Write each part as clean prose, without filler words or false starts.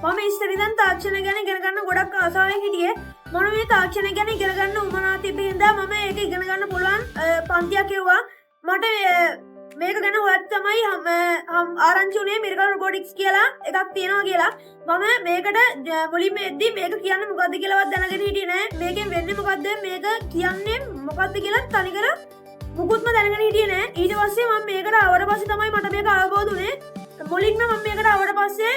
මම ඉස්සර ඉඳන් තාක්ෂණය ගැන ඉගෙන ගන්න ගොඩක් ආසාවෙන් හිටියේ. මොන මේ තාක්ෂණය ගැන ඉගෙන ගන්න උවමනා තිබ්බ හින්දා මම ඒක ඉගෙන ගන්න පුළුවන් පන්තියක් එව්වා. මට මේක ගැන හොයත් තමයි ආරංචි වුණේ මිරකල් රොබොටික්ස් කියලා එකක් තියෙනවා කියලා. මම මේකට මුලින්ම එද්දි මේක කියන්නේ මොකද්ද කියලාවත් දැනගෙන හිටියේ නෑ. මේකෙන් වෙන්නේ මොකද්ද? මේක කියන්නේ මොකද්ද කියලා තනිකර මුකුත්ම දැනගෙන හිටියේ නෑ. ඊට පස්සේ මම මේකට ආවට පස්සේ තමයි මට මේක අවබෝධ වුණේ. මුලින්ම මම මේකට ආවට පස්සේ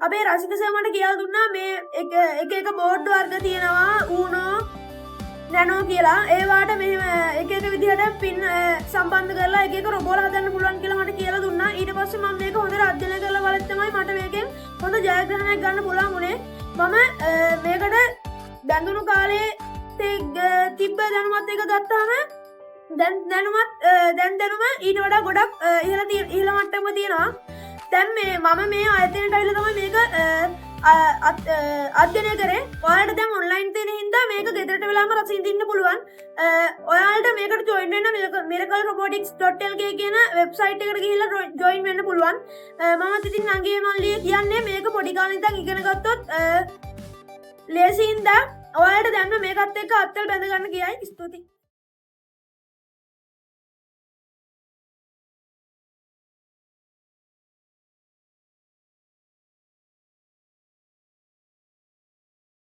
අපේ රසික සර් මට කියලා දුන්නා මේ එක බෝඩ් වර්ග තියෙනවා ඌනෝ නැනෝ කියලා. ඒවාට මෙහෙම එක විදිහට පින් සම්බන්ධ කරලා එක රොබෝලා හදන්න පුළුවන් කියලා මට කියලා දුන්නා. ඊට පස්සේ මම මේක හොඳට අධ්‍යයනය කරලා බලද්දි තමයි මට මේකෙන් හොඳ ජයග්‍රහණයක් ගන්න පුළුවන් වුණේ. මම මේකට බැඳුණු කාලේ තිබ්බ දැනුමත් එක ගත්තාම දැන් දැනුම ඊට වඩා ගොඩක් ඉහළ මට්ටමක තියෙනවා. දැන් මම මේ ආයතනයට ඇවිල්ලා තමයි මේක අධ්‍යයනය කරේ. ඔයාලට දැන් ඔන්ලයින් තියෙන හින්දා මේක ගෙදරට වෙලාම රස විඳින්න පුළුවන්. ඔයාලට මේකට ජොයින් වෙන්න miraclerobotics.lk කියන වෙබ්සයිට් එකට ගිහිල්ලා ජොයින් වෙන්න පුළුවන්. මමත් ඉතින් නංගියේ මල්ලිය කියන්නේ මේක පොඩි කාලේ ඉඳන් ඉගෙන ගත්තොත් ලේසි හින්දා ඔයාලට දැන් මේකත් එක්ක අත්තල් බැඳ ගන්න කියයි. ස්තුතියි.